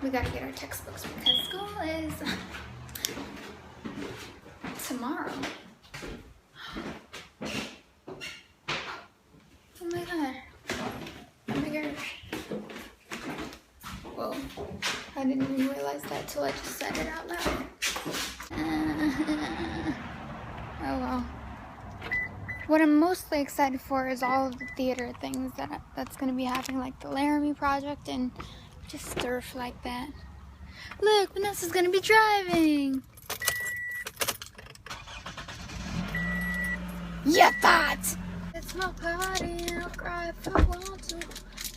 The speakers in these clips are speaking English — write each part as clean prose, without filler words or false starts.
We gotta get our textbooks because school is tomorrow. Oh my god. Oh my gosh. Whoa. I didn't even realize that till I just said it out loud. Oh well. What I'm mostly excited for is all of the theater things that's going to be happening, like the Laramie project and just stuff like that. Look, Vanessa's going to be driving. You thought! It's my party, I'll cry if I want to.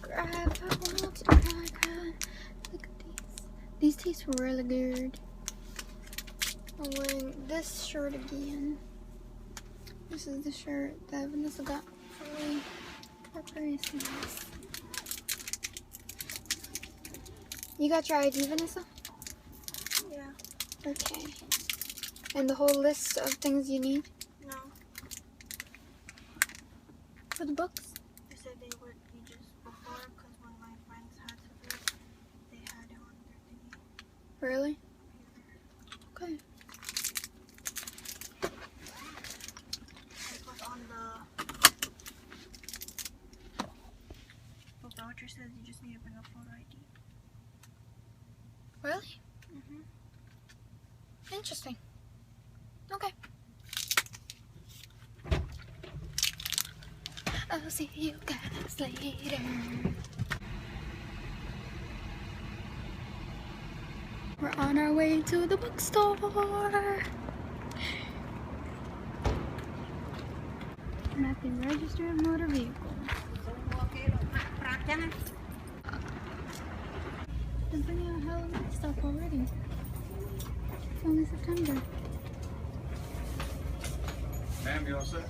Cry if I want to. Cry, cry. Look at these. These taste really good. I'm wearing this shirt again. This is the shirt that Vanessa got for me for Christmas. You got your ID, Vanessa? Yeah. Okay. And the whole list of things you need? No. For the books? They said they would be just before, because when my friends had to do it, they had it on their thingy. Really? Okay. The voucher says you just need to bring a photo ID. Really? Interesting. Okay. I'll see you guys later. We're on our way to the bookstore. I'm at the Register of Motor Vehicles. They're bringing out Halloween stuff already. It's only September. Ma'am, you all set?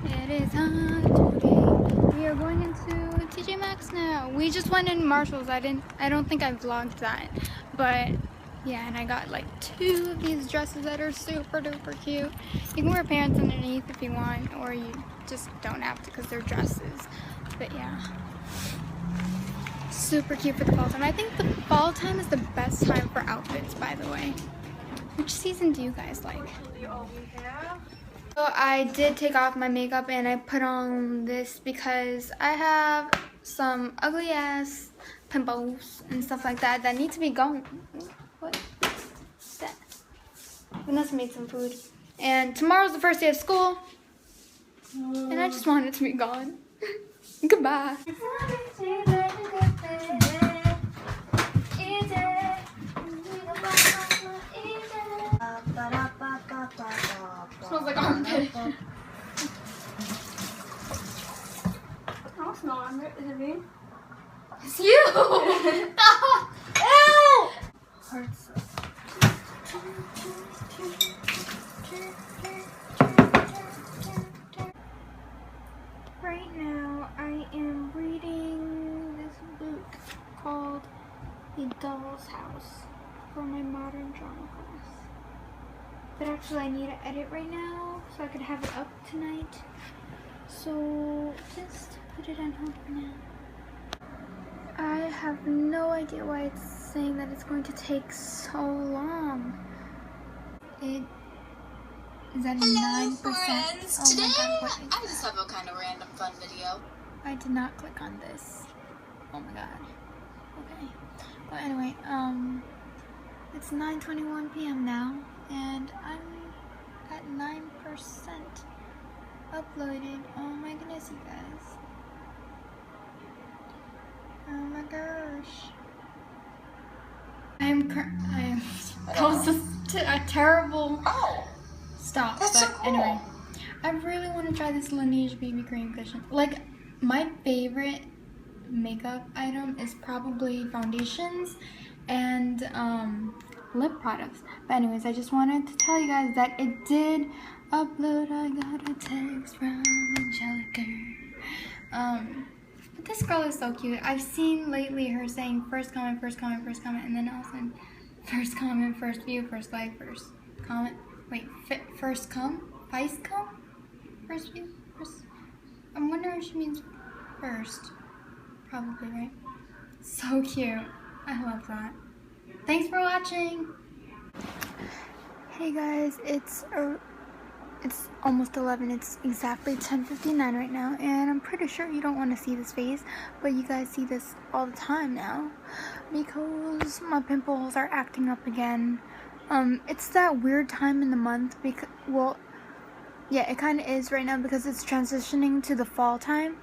It is Halloween. We are going into TJ Maxx now. We just went in Marshall's. I don't think I vlogged that, but yeah. And I got like 2 of these dresses that are super duper cute. You can wear pants underneath if you want, or you just don't have to because they're dresses. But yeah, super cute for the fall time. I think the fall time is the best time for outfits, by the way. Which season do you guys like? So I did take off my makeup and I put on this because I have some ugly ass pimples and stuff like that that need to be gone. What is that? Vanessa made some food. And tomorrow's the first day of school. And I just want it to be gone. Goodbye. Smells like armpit. I don't smell armpit. Is it me? It's you! Ew! Hurts. Right now, I am reading this book called The Doll's House for my modern drama class. But actually I need to edit right now so I could have it up tonight. So just put it on hold for now. I have no idea why it's saying that it's going to take so long. It is at 9%. Friends. Oh Today, my God, what is I just have a kind of random fun video. I did not click on this. Oh my god. Okay. Well, anyway, it's 9:21 p.m. now, and I'm at 9% uploaded. Oh my goodness, you guys. Oh my gosh. That was a terrible stop. That's but so cool. Anyway, I really want to try this Laneige BB cream cushion. Like, my favorite makeup item is probably foundations and lip products. But anyways, I just wanted to tell you guys that it did upload. I got a text from Angelica. But this girl is so cute. I've seen lately her saying first comment, first comment, first comment, and then all of a sudden first comment, first view, first like, first comment. Wait, first come? First come? First view? First. I'm wondering if she means first. Probably, right? So cute. I love that. Thanks for watching. Hey guys, it's almost 11. It's exactly 10:59 right now, and I'm pretty sure you don't want to see this face, but you guys see this all the time now because my pimples are acting up again. It's that weird time in the month because, well, yeah, it kind of is right now because it's transitioning to the fall time.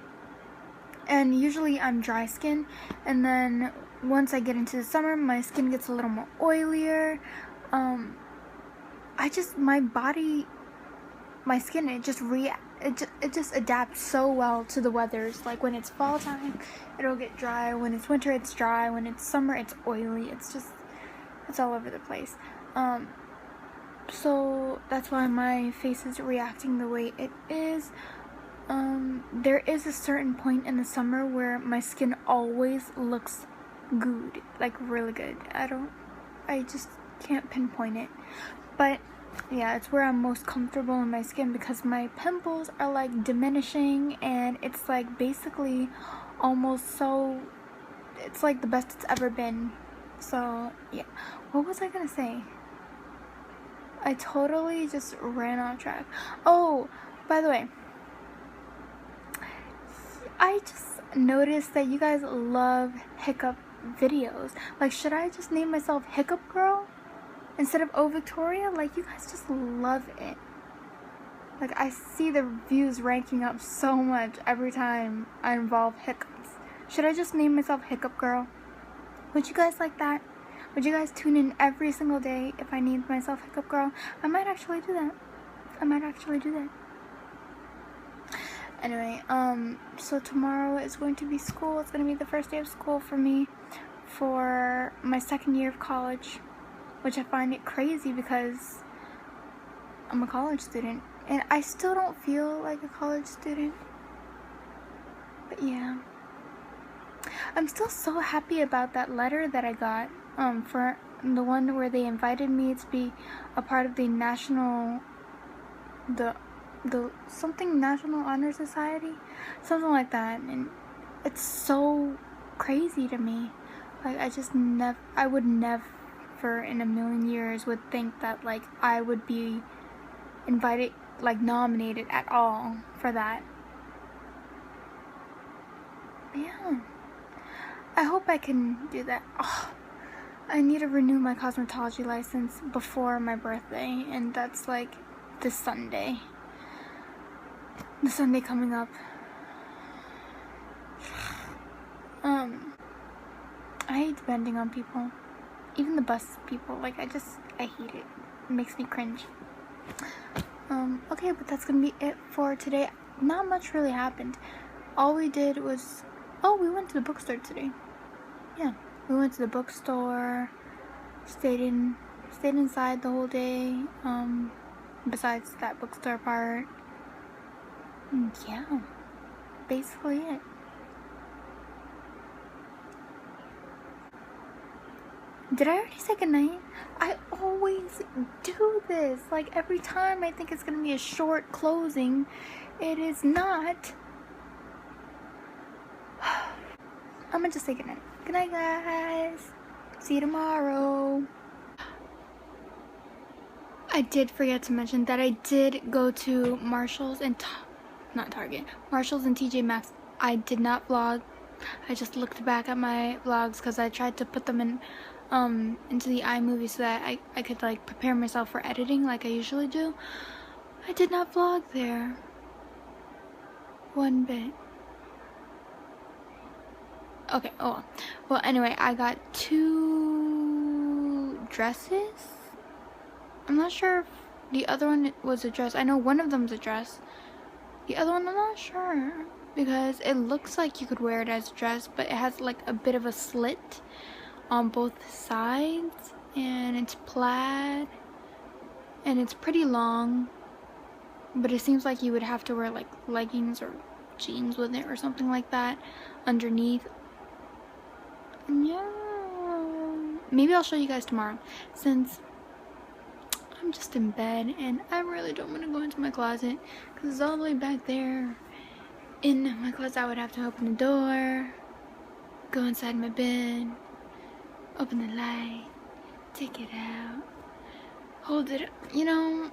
And usually I'm dry skin, and then once I get into the summer, my skin gets a little more oilier. My skin, it just adapts so well to the weathers. Like when it's fall time, it'll get dry. When it's winter, it's dry. When it's summer, it's oily. It's all over the place. So that's why my face is reacting the way it is. There is a certain point in the summer where my skin always looks good, like really good. I just can't pinpoint it. But yeah, it's where I'm most comfortable in my skin because my pimples are like diminishing, and it's like basically it's like the best it's ever been. So yeah, what was I gonna say? I totally just ran off track. Oh, by the way, I just noticed that you guys love hiccup videos. Like, should I just name myself Hiccup Girl instead of ohvictoria? Like, you guys just love it. Like, I see the views ranking up so much every time I involve hiccups. Should I just name myself Hiccup Girl? Would you guys like that? Would you guys tune in every single day if I named myself Hiccup Girl? I might actually do that. Anyway, so tomorrow is going to be school. It's going to be the first day of school for me for my second year of college, which I find it crazy because I'm a college student, and I still don't feel like a college student. But yeah, I'm still so happy about that letter that I got, for the one where they invited me to be a part of the National Honor Society, something like that. And it's so crazy to me. Like, I would never in a million years would think that like I would be invited, like nominated at all for that. Yeah, I hope I can do that. Oh, I need to renew my cosmetology license before my birthday, and that's like this Sunday. The Sunday coming up. I hate depending on people. Even the bus people. Like, I hate it. It makes me cringe. Okay, but that's gonna be it for today. Not much really happened. All we did was, we went to the bookstore today. Yeah, we went to the bookstore, stayed inside the whole day, besides that bookstore part. Yeah, basically it. Did I already say goodnight? I always do this. Like, every time I think it's gonna be a short closing, it is not. I'm gonna just say goodnight. Good night, guys. See you tomorrow. I did forget to mention that I did go to Marshall's and Marshall's and TJ Maxx. I did not vlog. I just looked back at my vlogs because I tried to put them in into the iMovie so that I could like prepare myself for editing like I usually do. I did not vlog there one bit. Okay, oh well, anyway, I got 2 dresses. I'm not sure if the other one was a dress. I know one of them's a dress. The other one, I'm not sure, because it looks like you could wear it as a dress, but it has like a bit of a slit on both sides, and it's plaid, and it's pretty long, but it seems like you would have to wear like leggings or jeans with it or something like that underneath. Yeah, maybe I'll show you guys tomorrow, since I'm just in bed and I really don't want to go into my closet because it's all the way back there in my closet. I would have to open the door. go inside my bin, open the light, take it out, hold it, you know,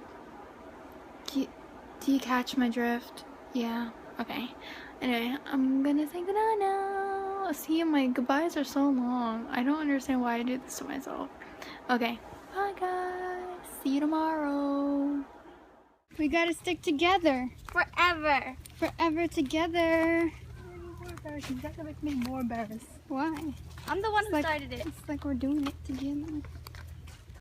do you catch my drift? Yeah, okay. Anyway, I'm gonna say goodnight now. See, my goodbyes are so long. I don't understand why I do this to myself. Okay, bye guys. See you tomorrow. We gotta stick together. Forever. Forever together. More embarrassing. You gotta make me more embarrassed. Why? I'm the one who like, started it. It's like we're doing it together.